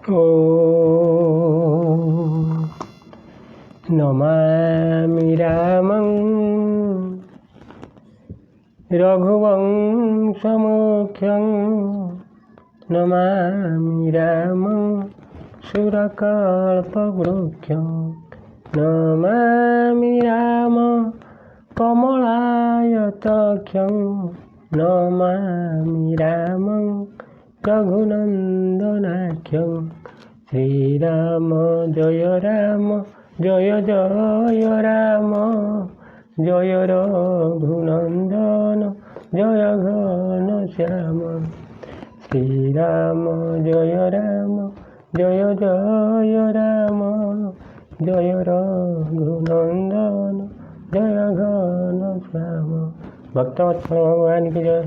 ॐ नमामि रामं रघुवंशमुख्यं नमामि रामं सुरकल्पवृक्षं नमामि रामं कमलायताक्षं नमामि रामं रघुनन्दनाख्यं श्रीराम जय जय राम जय रघुनन्दन जय घनश्याम श्रीराम जय जय राम जय रघुनन्दन जय घनश्याम। भक्तवत्सल भगवान की जय।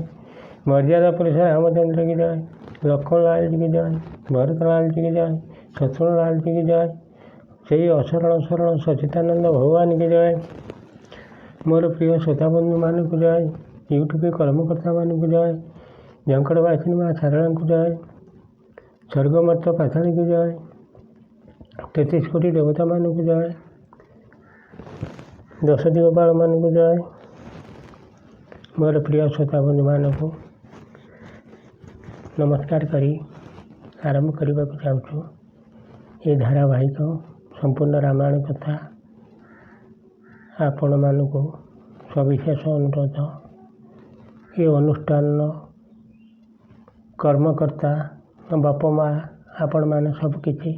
मर्यादा पुरुष रामचंद्र की जय। लक्ष्मण लाल जी की जय। भरत लाल जी की जय। शत्रुघ्न लाल जी की जय। ସେହି ଅଶରଣ ଶରଣ ସଚିତାନନ୍ଦ ଭଗବାନ की ଜୟ। ମୋର ପ୍ରିୟ ଶ୍ରୋତାବନ୍ଧୁମାନଙ୍କୁ ଜୟ। ୟୁଟ୍ୟୁବ କର୍ମକର୍ତ୍ତାମାନଙ୍କୁ ଜୟ। ଝଙ୍କଡ଼ବାସିନୀ ମା ଶାରଳାଙ୍କୁ ଜୟ। ସ୍ୱର୍ଗମର୍ତ୍ତ ପାତାଳୀକୁ ଜୟ। 33 କୋଟି ଦେବତାମାନଙ୍କୁ ଜୟ। 10 ଦିଗପାଳମାନଙ୍କୁ ଜୟ। ମୋର ପ୍ରିୟ ଶ୍ରୋତାବନ୍ଧୁମାନଙ୍କୁ ନମସ୍କାର କରି ଆରମ୍ଭ କରିବାକୁ ଯାଉଛୁ ଏ ଧାରାବାହିକ ସମ୍ପୂର୍ଣ୍ଣ ରାମାୟଣ କଥା। ଆପଣମାନଙ୍କୁ ସବିଶେଷ ଅନୁରୋଧ, ଏ ଅନୁଷ୍ଠାନର କର୍ମକର୍ତ୍ତା ବାପା ମା ଆପଣମାନେ ସବୁକିଛି।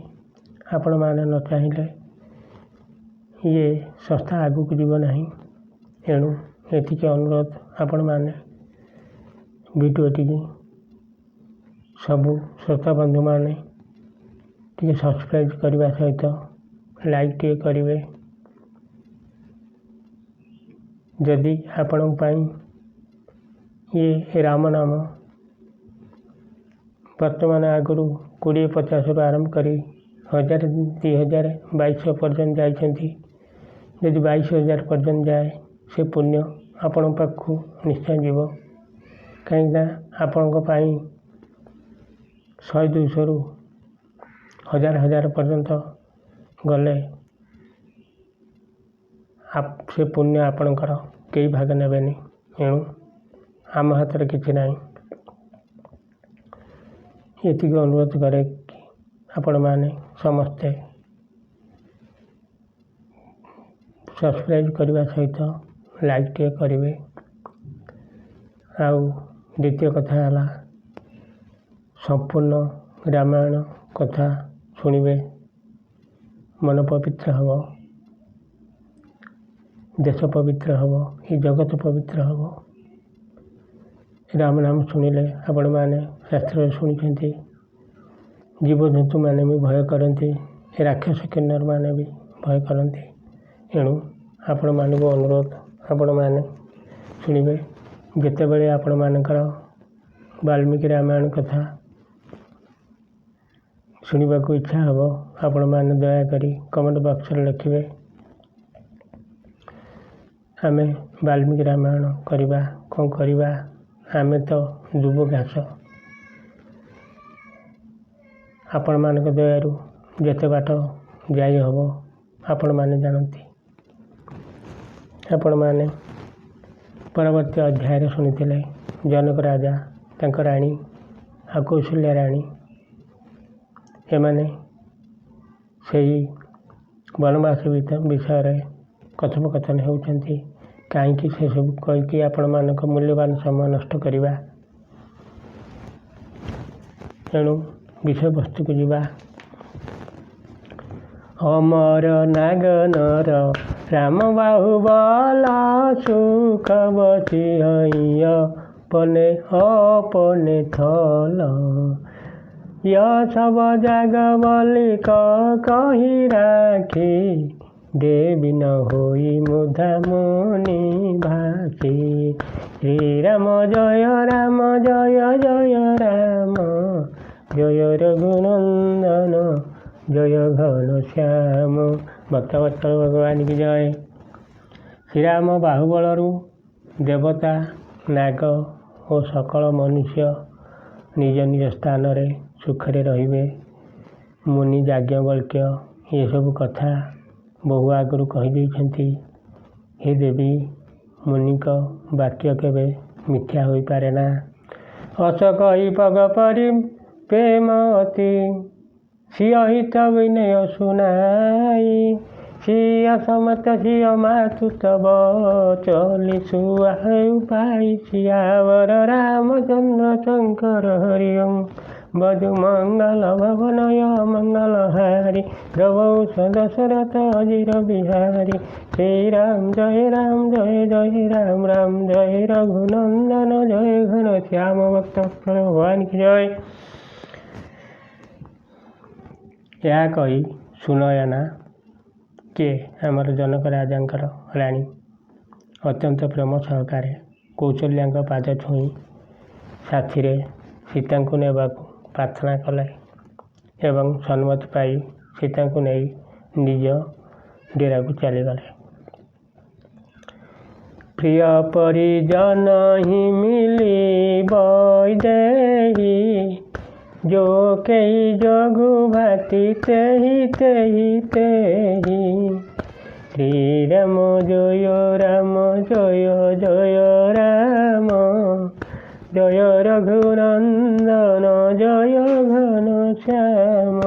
ଆପଣମାନେ ନ ଚାହିଁଲେ ଇଏ ସଂସ୍ଥା ଆଗକୁ ଯିବ ନାହିଁ। ଏଣୁ ଏତିକି ଅନୁରୋଧ, ଆପଣମାନେ ଭିଡ଼ିଓଟିକି ସବୁ ଶ୍ରୋତାବନ୍ଧୁମାନେ ଟିକେ ସବସ୍କ୍ରାଇବ୍ କରିବା ସହିତ ଲାଇକ୍ ଟିକେ କରିବେ। ଯଦି ଆପଣଙ୍କ ପାଇଁ ଇଏ ରାମ ନାମ ବର୍ତ୍ତମାନ ଆଗରୁ 20-50ରୁ ଆରମ୍ଭ କରି 1000, 2000, 2200 ପର୍ଯ୍ୟନ୍ତ ଯାଇଛନ୍ତି। ଯଦି 22,000 ପର୍ଯ୍ୟନ୍ତ ଯାଏ ସେ ପୁଣ୍ୟ ଆପଣଙ୍କ ପାଖକୁ ନିଶ୍ଚୟ ଯିବ। କାହିଁକିନା ଆପଣଙ୍କ ପାଇଁ 100-200ରୁ 1000 ପର୍ଯ୍ୟନ୍ତ ଗଲେ ସେ ପୁଣ୍ୟ ଆପଣଙ୍କର କେହି ଭାଗ ନେବେନି। ଏଣୁ ଆମ ହାତରେ କିଛି ନାହିଁ। ଏତିକି ଅନୁରୋଧ କରେ କି ଆପଣମାନେ ସମସ୍ତେ ସବସ୍କ୍ରାଇବ୍ କରିବା ସହିତ ଲାଇକ୍ ଟିକେ କରିବେ। ଆଉ ଦ୍ୱିତୀୟ କଥା ହେଲା, ସମ୍ପୂର୍ଣ୍ଣ ରାମାୟଣ କଥା ଶୁଣିବେ। ମନ ପବିତ୍ର ହେବ, ଦେଶ ପବିତ୍ର ହେବ, ଏ ଜଗତ ପବିତ୍ର ହେବ। ରାମ ନାମ ଶୁଣିଲେ ଆପଣମାନେ ଶାସ୍ତ୍ରରେ ଶୁଣିଛନ୍ତି, ଜୀବଜନ୍ତୁମାନେ ବି ଭୟ କରନ୍ତି, ରାକ୍ଷସ କିନ୍ନରମାନେ ବି ଭୟ କରନ୍ତି। ଏଣୁ ଆପଣମାନଙ୍କୁ ଅନୁରୋଧ, ଆପଣମାନେ ଶୁଣିବେ। ଯେତେବେଳେ ଆପଣମାନଙ୍କର ବାଲ୍ମୀକି ରାମାୟଣ କଥା ଶୁଣିବାକୁ ଇଚ୍ଛା ହେବ, ଆପଣମାନେ ଦୟାକରି କମେଣ୍ଟ ବକ୍ସରେ ଲେଖିବେ। ଆମେ ବାଲ୍ମୀକି ରାମାୟଣ କରିବା। କ'ଣ କରିବା? ଆମେ ତ ଦୁବ ଘାସ। ଆପଣମାନଙ୍କ ଦୟାରୁ ଯେତେ ବାଟ ଯାଇ ହେବ ଆପଣମାନେ ଜାଣନ୍ତି। ଆପଣମାନେ ପରବର୍ତ୍ତୀ ଅଧ୍ୟାୟରେ ଶୁଣିଥିଲେ ଜନକ ରାଜା, ତାଙ୍କ ରାଣୀ ଆଉ କୌଶଲ୍ୟା ରାଣୀ, ଏମାନେ ସେହି ବନବାସ ବିଷୟରେ କଥୋପକଥନ ହେଉଛନ୍ତି। କାହିଁକି ସେସବୁ କହିକି ଆପଣମାନଙ୍କ ମୂଲ୍ୟବାନ ସମୟ ନଷ୍ଟ କରିବା। ଏଣୁ ବିଷୟବସ୍ତୁକୁ ଯିବା। ଅମର ନାଗନର ରାମ ବାହୁବଳ ସୁଖ ବସି ହଇୟ ପନେ ଅପନେ ଥଲ ସବ ଜାଗ ବଲିକ କହି ରାଖି ଦେବି ନ ହୋଇ ମୁଧା ମୁନି ଭାସି। ଶ୍ରୀରାମ ଜୟ ଜୟ ରାମ ଜୟ ରଘୁନନ୍ଦନ ଜୟ ଘନଶ୍ୟାମ। ଭକ୍ତବତ୍ସଳ ଭଗବାନ କି ଜୟ। ଶ୍ରୀରାମ ବାହୁବଳରୁ ଦେବତା, ନାଗ ଓ ସକଳ ମନୁଷ୍ୟ ନିଜ ନିଜ ସ୍ଥାନରେ ସୁଖରେ ରହିବେ। ମୁନି ଯାଜ୍ଞବଲ୍କ୍ୟ ଏସବୁ କଥା ବହୁ ଆଗରୁ କହିଦେଇଛନ୍ତି। ହେ ଦେବୀ, ମୁନିଙ୍କ ବାକ୍ୟ କେବେ ମିଥ୍ୟା ହୋଇପାରେ ନା। ଅସ କହି ପଗ ପରି ପ୍ରେମ ଅତି, ସିଅ ହିତ ବିନୟ ଶୁଣାଇ। ସିଅ ସମତ ସିଅ ମାତୁ ତବ, ଚଲି ସୁଆ ହେଉ ପାଇ ସିଆବର ରାମଚନ୍ଦ୍ର ଶଙ୍କର ହରିଓಂ। ବଧୁ ମଙ୍ଗଳ ଭବନୟ ମଙ୍ଗଳ ହାରି, ରଘୁଷ ଦଶରଥ ଅଜିର ବିହାରୀ। ଶ୍ରୀରାମ ଜୟ ରାମ ଜୟ ଜୟ ରାମ ରାମ ଜୟ ରଘୁନନ୍ଦନ ଜୟ ଘନ ଶ୍ୟାମ। ଭକ୍ତ ଭଗବାନ କି ଜୟ। ଏହା କହି ସୁନୟନା, କିଏ ଆମର ଜନକ ରାଜାଙ୍କର ରାଣୀ, ଅତ୍ୟନ୍ତ ପ୍ରେମ ସହକାରେ କୌଶଲ୍ୟାଙ୍କ ପାଦ ଛୁଇଁ ସାଥିରେ ସୀତାଙ୍କୁ ନେବାକୁ ପ୍ରାର୍ଥନା କଲେ ଏବଂ ସମ୍ମତି ପାଇ ସୀତାଙ୍କୁ ନେଇ ନିଜ ଡେରାକୁ ଚାଲିଗଲେ। ପ୍ରିୟ ପରିଜନ ହିଁ ମିଳି ବୈଦେହୀ, जो केही जोगु भाती तेही तेही तेही। श्रीराम जय राम जय जय राम, जय रघुनंदन जय घन श्याम।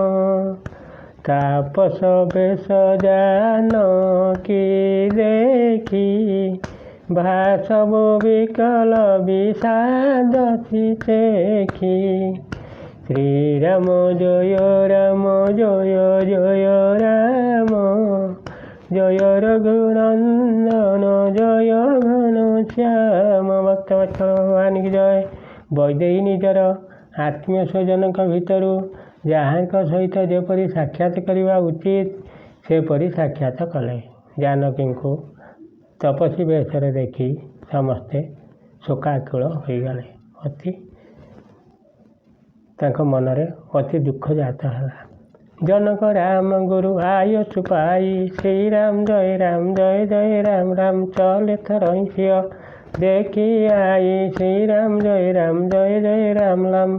तापस बेश जानकी देखी, भाषव विकल विषाद देखी। श्रीराम जय राम जय जय राम, जय रघुनंदन जय घन श्याम। भक्त भगवान की जय। वैदेही निजर आत्मीय स्वजनक भितरु ଯାହାଙ୍କ ସହିତ ଯେପରି ସାକ୍ଷାତ କରିବା ଉଚିତ ସେପରି ସାକ୍ଷାତ କଲେ। ଜାନକୀଙ୍କୁ ତପସ୍ୱୀ ବେଶରେ ଦେଖି ସମସ୍ତେ ଶୋକାକୁଳ ହୋଇଗଲେ। ତାଙ୍କ ମନରେ ଅତି ଦୁଃଖ ଜାତ ହେଲା। ଜନକ ରାମ ଗୁରୁ ଆୟସୁ ପାଇ, ଶ୍ରୀରାମ ଜୟ ରାମ ଜୟ ଜୟ ରାମ ରାମ ଚଲେ ଥରଇ ସିଅ ଦେଖି ଆଇ। ଶ୍ରୀରାମ ଜୟ ରାମ ଜୟ ଜୟ ରାମ ରାମ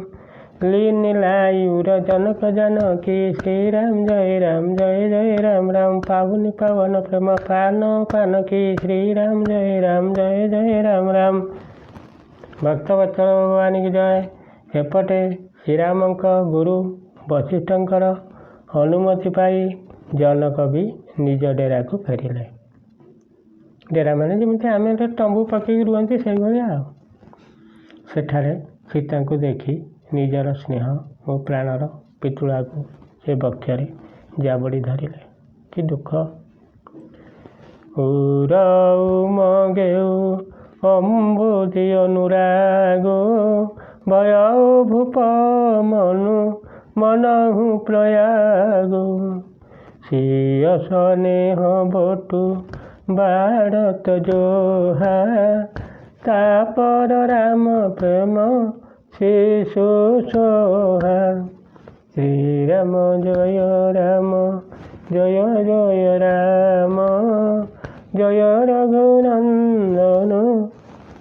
लीन लायुर जनक जानकी। श्रीराम जय राम जय जय राम राम पावनी पावन प्रेम पान पान की। श्रीराम जय राम जय जय राम राम। भक्तवत्सल भगवान की जय। एपटे श्रीरामଙ୍କ गुरु वशिष्ठଙ୍କର ଅନୁମତି ପାଇ ଜନକ ବି ନିଜ ଡେରାକୁ ଫେରିଲେ। ଡେରା ମାନେ ଯେମିତି ଆମେ ତମ୍ବୁ ପକେଇକି ରୁହନ୍ତି ସେଇଭଳିଆ ଆଉ। ସେଠାରେ ସୀତାଙ୍କୁ ଦେଖି ନିଜର ସ୍ନେହ ଓ ପ୍ରାଣର ପିତୁଳାକୁ ସେ ବକ୍ଷରେ ଜାବଡ଼ି ଧରିଲେ। କି ଦୁଃଖ। ଉରଉ ମଗେଉ ଅମ୍ବୁତି ଅନୁରାଗ, ଭୟ ଭୂପ ମନୁ ମନହୁ ପ୍ରୟାଗ। ସିୟ ସ୍ନେହ ବଟୁ ବାରତ ଜୋହା, ତାପର ରାମ ପ୍ରେମ ଶିଶୁ সোহা। শ্রীরাম জয় রাম জয় জয় রাম, জয় রঘুনন্দন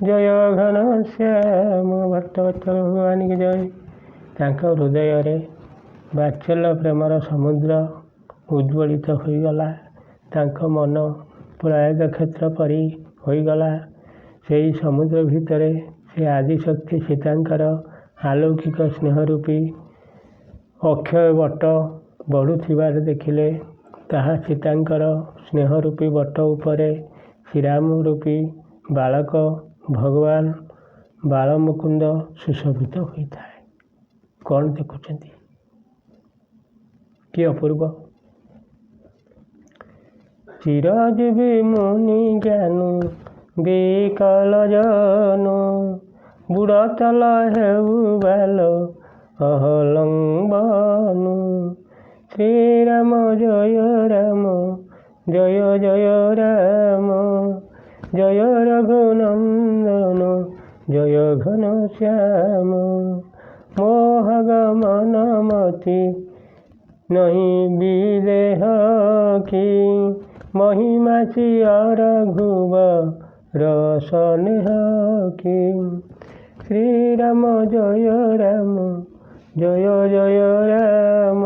জয় ঘନ ଶ୍ୟାମ। ଭକ୍ତବତ୍ସଳ ଭଗବାନ କି ଜୟ। ତାଙ୍କ ହୃଦୟରେ ବାତ୍ସଲ୍ୟ ପ୍ରେମର ସମୁଦ୍ର ଉଜ୍ଜ୍ୱଳିତ ହୋଇଗଲା। ତାଙ୍କ ମନ ପ୍ରୟାଗ କ୍ଷେତ୍ର ପରି ହୋଇଗଲା। ସେହି ସମୁଦ୍ର ଭିତରେ ସେ ଆଦିଶକ୍ତି ସୀତାଙ୍କର ଆଲୌକିକ ସ୍ନେହ ରୂପୀ ଅକ୍ଷୟ ବଟ ବଢ଼ୁଥିବାର ଦେଖିଲେ। ତାହା ସୀତାଙ୍କର ସ୍ନେହ ରୂପୀ ବଟ ଉପରେ ଶ୍ରୀରାମ ରୂପୀ ବାଳକ ଭଗବାନ ବାଳମୁକୁନ୍ଦ ସୁଶୋଭିତ ହୋଇଥାଏ। କ'ଣ ଦେଖୁଛନ୍ତି? କି ଅପୂର୍ବ। ଚିରଜୀବୀ ମୁନି ଜ୍ଞାନୁ ବିକଳ ଜନୁ, ବୁଢ଼ତଲ ହେଉ ବାଲ ଅହଲମ୍ବନୁ। ଶ୍ରୀରାମ ଜୟ ରାମ ଜୟ ଜୟ ରାମ, ଜୟ ରଘୁନନ୍ଦନ ଜୟ ଘନ ଶ୍ୟାମ। ମୋହଗମନ ମତି नहीं विदेह की, महिमा सिया रघुवर स्नेह की। श्रीराम जय राम जय जय राम,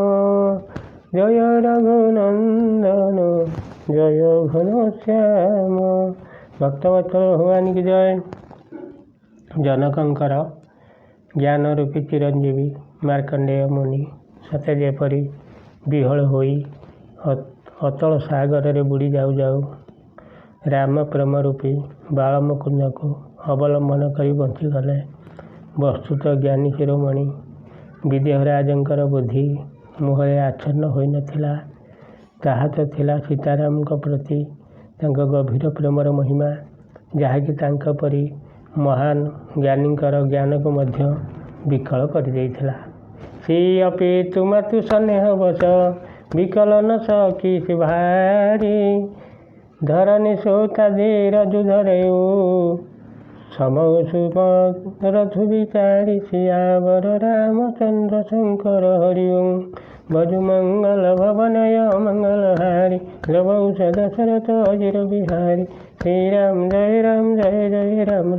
ଜୟ ରଘୁନନ୍ଦନ ଜୟ ଘନଶ୍ୟାମ। ଭକ୍ତବତ୍ସଳ ଭଗବାନ କି ଜୟ। ଜନକଙ୍କର ଜ୍ଞାନ ରୂପୀ ଚିରଞ୍ଜୀବୀ ମାର୍କଣ୍ଡେୟ ମୁନି ସତେ ଯେପରି ବିହଳ ହୋଇ ଅତଳ ସାଗରରେ ବୁଡ଼ି ଯାଉ ଯାଉ ରାମ ପ୍ରେମ ରୂପୀ ବାଳମୁକୁନ୍ଦକୁ ଅବଲମ୍ବନ କରି ବଞ୍ଚିଗଲେ। ବସ୍ତୁତ ଜ୍ଞାନୀ ଶିରୋମଣି ବିଦେହରାଜଙ୍କର ବୁଦ୍ଧି ମୁହଁରେ ଆଚ୍ଛନ୍ନ ହୋଇନଥିଲା। ତାହା ତ ଥିଲା ସୀତାରାମଙ୍କ ପ୍ରତି ତାଙ୍କ ଗଭୀର ପ୍ରେମର ମହିମା, ଯାହାକି ତାଙ୍କ ପରି ମହାନ ଜ୍ଞାନୀଙ୍କର ଜ୍ଞାନକୁ ମଧ୍ୟ ବିକଳ କରିଦେଇଥିଲା। ଶ୍ରୀ ଅପି ତୁମାତୁ ସ୍ନେହ ବସ ବିକଲନ ସଖୀ ଭାରି ଧରଣୀ ସୋତାଧୀର ଯୁଧରେଉ ସମଉଷୁ ରଥୁ ବିଚାରି ସିୟାବର ରାମଚନ୍ଦ୍ର ଶଙ୍କର ହରିଓಂ ଭଜୁ ମଙ୍ଗଳ ଭବନୟ ମଙ୍ଗଳହାରି ଲବୌଷ ଦଶରଥ ଅଜିର ବିହାରୀ ଶ୍ରୀରାମ ଜୟ ରାମ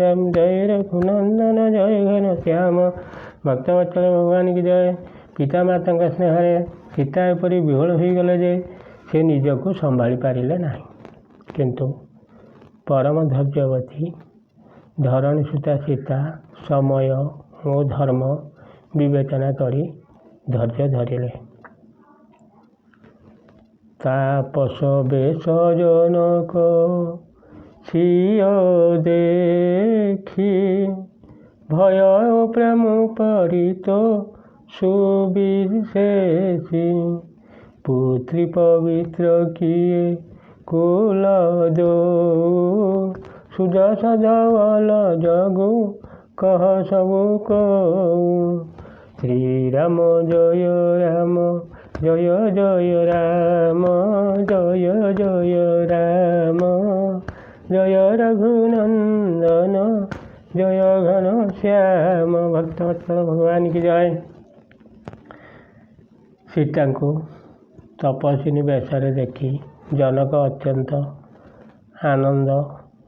ରାମ ଜୟ ରଘୁନନ୍ଦନ ଜୟ ଘନଶ୍ୟାମ। ଭକ୍ତବତ୍ସଳ ଭଗବାନ କି ଜୟ। ପିତାମାତାଙ୍କ ସ୍ନେହରେ ସୀତା ଏପରି ବିହଳ ହୋଇଗଲେ ଯେ ସେ ନିଜକୁ ସମ୍ଭାଳି ପାରିଲେ ନାହିଁ। କିନ୍ତୁ ପରମ ଧୈର୍ଯ୍ୟବତୀ ଧରଣୀ ସୁତା ସୀତା ସମୟ ଓ ଧର୍ମ ବିବେଚନା କରି ଧୈର୍ଯ୍ୟ ଧରିଲେ। ତାପସ ବେଶ ଜନକ ସିୟ ଦେଖି ଭୟ ଓ ପ୍ରେମ ପରିତ ସୁବିଶେଷୀ ପୁତ୍ରୀ ପବିତ୍ର କିଏ କୁଲ ଦୋ ସୁଯଶ ଧବଲ ଜଗୁ କହ ସବୁ କଉ ଶ୍ରୀରାମ ଜୟ ରାମ ଜୟ ଜୟ ରାମ ଜୟ ଜୟ ରାମ ଜୟ ରଘୁନନ୍ଦନ ଜୟ ଘନଶ୍ୟାମ। ଭକ୍ତବତ୍ସଳ ଭଗବାନ କି ଜୟ। ସୀତାଙ୍କୁ ତପସ୍ୱିନୀ ବେଶରେ ଦେଖି ଜନକ ଅତ୍ୟନ୍ତ ଆନନ୍ଦ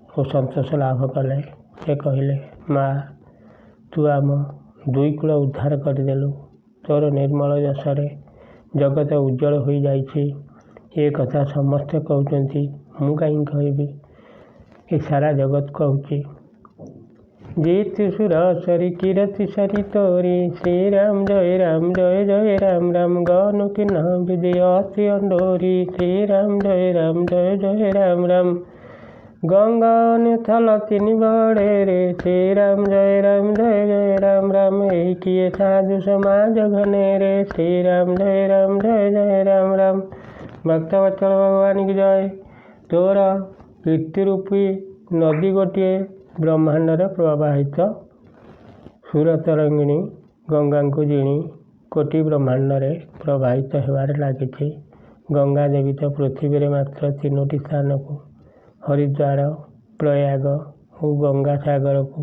ଓ ସନ୍ତୋଷ ଲାଭ କଲେ। ସେ କହିଲେ, ମା, ତୁ ଆମ ଦୁଇ କୁଳ ଉଦ୍ଧାର କରିଦେଲୁ। ତୋର ନିର୍ମଳ ଯଶରେ ଜଗତ ଉଜ୍ଜଳ ହୋଇଯାଇଛି। ଏ କଥା ସମସ୍ତେ କହୁଛନ୍ତି, ମୁଁ କାହିଁ କହିବି? ଏ ସାରା ଜଗତ କହୁଛି। ଜିତୁ ସୁର ସରି କିରତି ସରି ତୋରି ଶ୍ରୀରାମ ଜୟ ଜୟ ରାମ ଗନୁ କିନ୍ନ ବିଜୟ ଅତି ଅଣ୍ଡୋରି ଶ୍ରୀରାମ ଜୟ ଜୟ ରାମ ଗଙ୍ଗା ଥଲ ତିନି ବଡ଼େରେ ଶ୍ରୀରାମ ଜୟ ଜୟ ରାମ ଏହି କିଏ ସାଧୁ ସମାଜ ଘନେରେ ଶ୍ରୀରାମ ଜୟ ଜୟ ରାମ। ଭକ୍ତବତ୍ସଳ ଭଗବାନ କି ଜୟ। ତୋର କୀର୍ତ୍ତି ରୂପୀ ନଦୀ ଗୋଟିଏ ବ୍ରହ୍ମାଣ୍ଡରେ ପ୍ରବାହିତ ସୁରତରଙ୍ଗିଣୀ ଗଙ୍ଗାଙ୍କୁ ଜିଣି କୋଟି ବ୍ରହ୍ମାଣ୍ଡରେ ପ୍ରବାହିତ ହେବାରେ ଲାଗିଛି। ଗଙ୍ଗା ଦେବୀ ତ ପୃଥିବୀରେ ମାତ୍ର 3ଟି ସ୍ଥାନକୁ ହରିଦ୍ୱାର, ପ୍ରୟାଗ ଓ ଗଙ୍ଗା ସାଗରକୁ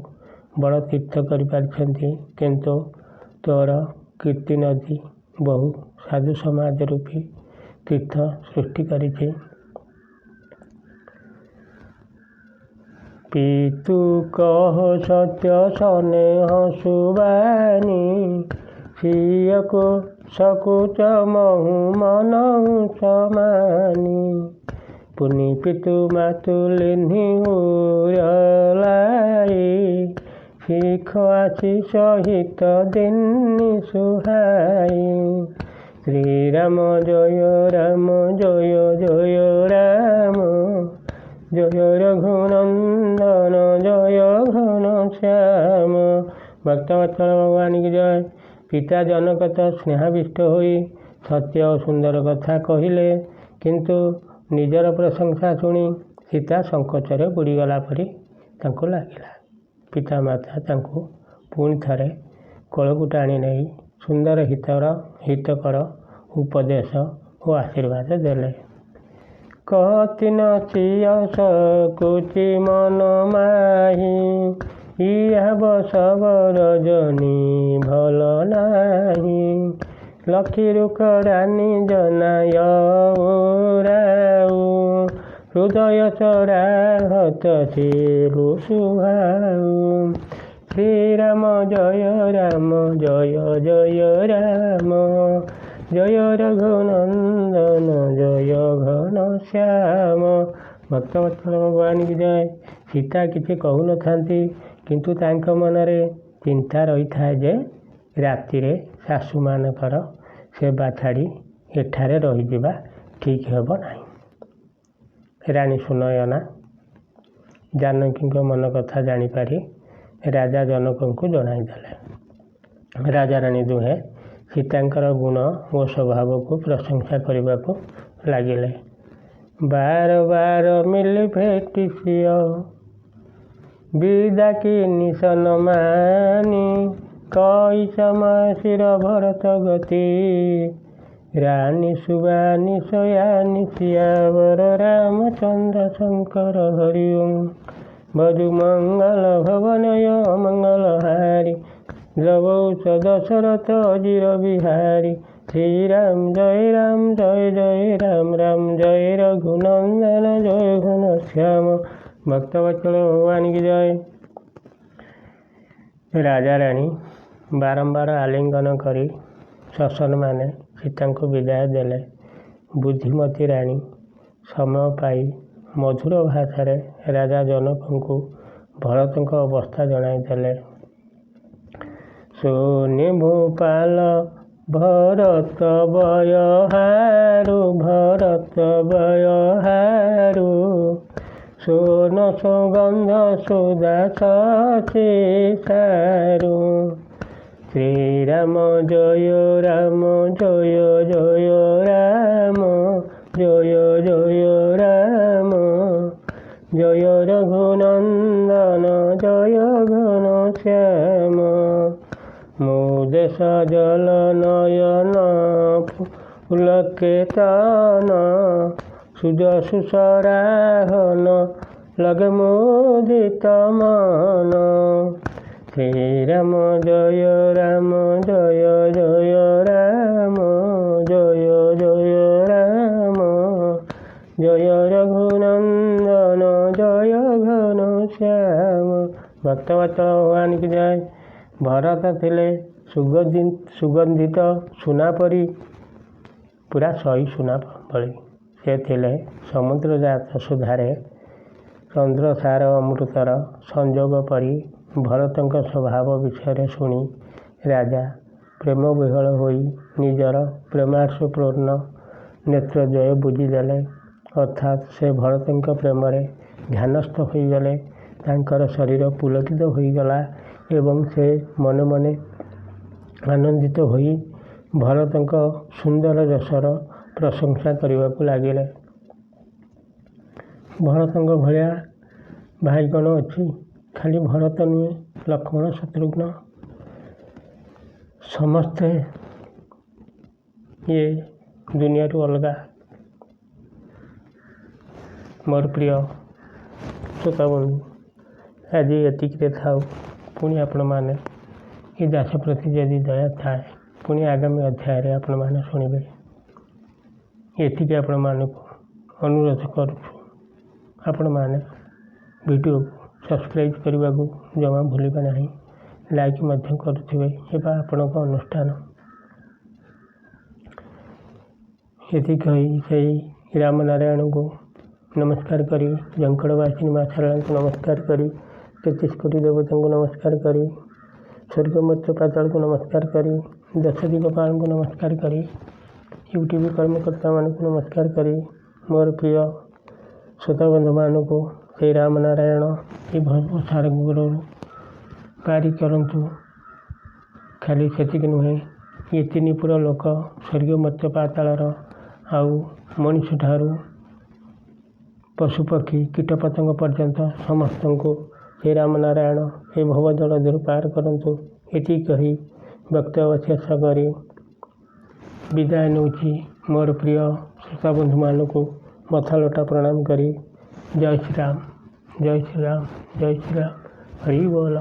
ବଡ଼ ତୀର୍ଥ କରିପାରିଛନ୍ତି। କିନ୍ତୁ ତୋର କୀର୍ତ୍ତି ନଦୀ ବହୁ ସାଧୁ ସମାଜ ରୂପୀ ତୀର୍ଥ ସୃଷ୍ଟି କରିଛି। ପିତୁ କହ ସତ୍ୟ ସ୍ନେହ ସୁବାନୀ ସିୟକୁ ସକୁଚ ମହୁ ମନହୁ ସମାନି ପୁନି ପିତୁ ମାତୁ ଲିହ୍ନି ଉରলাই ଶିଖ ଆସି ସହିତ ଦିନି ସୁହାଇ ଶ୍ରୀରାମ ଜୟ ଜୟ ରାମ ଜୟ ରଘୁନନ୍ଦନ ଜୟ ଘନଶ୍ୟାମ। ଭକ୍ତବତ୍ସଳ ଭଗବାନ କି ଜୟ। ପିତା ଜନକ ତ ସ୍ନେହାବିଷ୍ଟ ହୋଇ ସତ୍ୟ ଓ ସୁନ୍ଦର କଥା କହିଲେ, କିନ୍ତୁ ନିଜର ପ୍ରଶଂସା ଶୁଣି ସୀତା ସଂକୋଚରେ ବୁଡ଼ିଗଲା ପରି ତାଙ୍କୁ ଲାଗିଲା। ପିତାମାତା ତାଙ୍କୁ ପୁଣି ଥରେ କୋଳକୁ ଟାଣି ନେଇ ସୁନ୍ଦର ହିତକର ଉପଦେଶ ଓ ଆଶୀର୍ବାଦ ଦେଲେ। କତି ନ ସିୟ ସକୁଚି ମନ ମାହି ଇହା ବସବ ରଜନୀ ଭଲ ନାହିଁ ଲକ୍ଷ୍ମୀ ରୁକ ରାନୀ ଜନାୟ ରାଉ ହୃଦୟ ଚରା ହତ ଶିରୁ ସୁହାଉ ଶ୍ରୀରାମ ଜୟ ଜୟ ରାମ ଜୟ ରଘୁନନ୍ଦନ ଜୟ ଘନଶ୍ୟାମ। ଭକ୍ତବତ୍ସଳ ଭଗବାନ କି ଜୟ। ସୀତା କିଛି କହୁନଥାନ୍ତି, କିନ୍ତୁ ତାଙ୍କ ମନରେ ଚିନ୍ତା ରହିଥାଏ ଯେ ରାତିରେ ଶାଶୁମାନଙ୍କର ସେବା ଛାଡ଼ି ଏଠାରେ ରହିଯିବା ଠିକ୍ ହେବ ନାହିଁ। ରାଣୀ ସୁନୟନା ଜାନକୀଙ୍କ ମନ କଥା ଜାଣିପାରି ରାଜା ଜନକଙ୍କୁ ଜଣାଇଦେଲେ। ରାଜାରାଣୀ ଦୁହେଁ ସୀତାଙ୍କର ଗୁଣ ଓ ସ୍ୱଭାବକୁ ପ୍ରଶଂସା କରିବାକୁ ଲାଗିଲେ। ବାର ବାର ମିଲି ଭେଟି ସିଅ ବିଦାକି ନିଶନ ମାନି, କଇ ସମୟ ଶିର ଭରତ ଗତି, ରାଣୀ ସୁବାନୀ ସୟାନୀ ସିୟାବର ରାମଚନ୍ଦ୍ର ଶଙ୍କର ହରି ଓಂ। ବଧୁ ମଙ୍ଗଳ ଭବନୟ ମଙ୍ଗଳ ହାରି, ଲବୌଷ ଦଶରଥ ଅଜିର ବିହାରୀ, ଶ୍ରୀରାମ ଜୟ ଜୟ ରାମ ରାମ ଜୟ ରଘୁନନ୍ଦନ ଜୟ ଘନଶ୍ୟାମ। ଭକ୍ତବତ୍ସଳ ଭଗବାନ କି ଜୟ। ରାଜାରାଣୀ ବାରମ୍ବାର ଆଲିଙ୍ଗନ କରି ସସନମାନେ ସୀତାଙ୍କୁ ବିଦାୟ ଦେଲେ। ବୁଦ୍ଧିମତୀ ରାଣୀ ସମୟ ପାଇ ମଧୁର ଭାଷାରେ ରାଜା ଜନକଙ୍କୁ ଭରତଙ୍କ ଅବସ୍ଥା ଜଣାଇଦେଲେ। ଶୁଣି ଭୂପାଳ ଭରତ ବୟହାରୁ, ଭରତ ବୟହାରୁ, ସୋନ ସୁଗନ୍ଧ ସୁଦାସୀ ସାରୁ, ଶ୍ରୀରାମ ଜୟ ରାମ ଜୟ ଜୟ ରାମ ଜୟ ଜୟ ରାମ, ଜୟ ରଘୁନନ୍ଦନ ଜୟ ଘନଶ୍ୟାମ। ମୋ ଦେଶ ଜଳ ନୟନ ପୁଲକେତନ, ସୁଜ ସୁସରାହନ ଲଗେ ମୋଦିତ ମନ, ଶ୍ରୀରାମ ଜୟ ରାମ ଜୟ ଜୟ ରାମ ଜୟ ଜୟ ରାମ, ଜୟ ରଘୁନନ୍ଦନ ଜୟ ଘନଶ୍ୟାମ। ଭକ୍ତବତ୍ସଳ ଭଗବାନ କି ଜୟ। ଭରତ ଥିଲେ ସୁଗନ୍ଧିତ ସୁନା ପରି, ପୁରା ସହି ସୁନା ଭଳି। ସେ ଥିଲେ ସମୁଦ୍ରଜାତ ସୁଧାରେ ଚନ୍ଦ୍ରସାର ଅମୃତର ସଂଯୋଗ ପରି। ଭରତଙ୍କ ସ୍ୱଭାବ ବିଷୟରେ ଶୁଣି ରାଜା ପ୍ରେମ ବିହ୍ୱଳ ହୋଇ ନିଜର ପ୍ରେମାଶ୍ରୁପୂର୍ଣ୍ଣ ନେତ୍ରଦ୍ୱୟ ବୁଜିଦେଲେ। ଅର୍ଥାତ୍ ସେ ଭରତଙ୍କ ପ୍ରେମରେ ଧ୍ୟାନସ୍ଥ ହୋଇଗଲେ। ତାଙ୍କର ଶରୀର ପୁଲକିତ ହୋଇଗଲା ଏବଂ ସେ ମନେ ମନେ ଆନନ୍ଦିତ ହୋଇ ଭରତଙ୍କ ସୁନ୍ଦର ଯଶର ପ୍ରଶଂସା କରିବାକୁ ଲାଗିଲେ। ଭରତଙ୍କ ଭଳିଆ ଭାଇ କ'ଣ ଅଛି? ଖାଲି ଭରତ ନୁହେଁ, ଲକ୍ଷ୍ମଣ ଶତ୍ରୁଘ୍ନ ସମସ୍ତେ ଇଏ ଦୁନିଆରୁ ଅଲଗା। ମୋର ପ୍ରିୟ ଶ୍ରୋତାବନ୍ଧୁ, ଆଜି ଏତିକିରେ ଥାଉ। ପୁଣି ଆପଣମାନେ ଏ ଦାସ ପ୍ରତି ଯଦି ଦୟା ଥାଏ, ପୁଣି ଆଗାମୀ ଅଧ୍ୟାୟରେ ଆପଣମାନେ ଶୁଣିବେ। ଏତିକି ଆପଣମାନଙ୍କୁ ଅନୁରୋଧ କରୁଛୁ। ଆପଣମାନେ ଭିଡ଼ିଓକୁ ସବସ୍କ୍ରାଇବ୍ କରିବାକୁ ଜମା ଭୁଲିବେ ନାହିଁ। ଲାଇକ୍ ମଧ୍ୟ କରୁଥିବେ। ଏବେ ଆପଣଙ୍କ ଅନୁଷ୍ଠାନ। ଏତିକି କହି ସେହି ରାମନାରାୟଣଙ୍କୁ ନମସ୍କାର କରି, ଝଙ୍କଡ଼ବାସିନୀ ମା ଶାରଳାଙ୍କୁ ନମସ୍କାର କରି, 33 କୋଟି ଦେବତାଙ୍କୁ ନମସ୍କାର କରି, ସ୍ୱର୍ଗ ମର୍ତ୍ତ୍ୟ ପାତାଳକୁ ନମସ୍କାର କରି, ଦଶଦିଗପାଳଙ୍କୁ ନମସ୍କାର କରି, ୟୁଟ୍ୟୁବ୍ କର୍ମକର୍ତ୍ତାମାନଙ୍କୁ ନମସ୍କାର କରି, ମୋର ପ୍ରିୟ ଶ୍ରୋତାବନ୍ଧୁମାନଙ୍କୁ ସେହି ରାମନାରାୟଣ ଏହି ଭବସାଗରରୁ ପାରି କରନ୍ତୁ। ଖାଲି ସେତିକି ନୁହେଁ, ଏ ତିନିପୁର ଲୋକ ସ୍ୱର୍ଗ ମର୍ତ୍ତ୍ୟ ପାତାଳର ଆଉ ମଣିଷଠାରୁ ପଶୁପକ୍ଷୀ କୀଟପତଙ୍ଗ ପର୍ଯ୍ୟନ୍ତ ସମସ୍ତଙ୍କୁ ସେ ରାମନାରାୟଣ ଏ ଭବଜଳରୁ ପାର କରନ୍ତୁ। ଏତିକି କହି ବକ୍ତବ୍ୟ ଶେଷ କରି ବିଦାୟ ନେଉଛି। ମୋର ପ୍ରିୟ ଶ୍ରୋତାବନ୍ଧୁମାନଙ୍କୁ ମଥାଲୋଟା ପ୍ରଣାମ କରି ଜୟ ଶ୍ରୀରାମ ଜୟ ଶ୍ରୀରାମ ଜୟ ଶ୍ରୀରାମ ହରି ବୋଲ।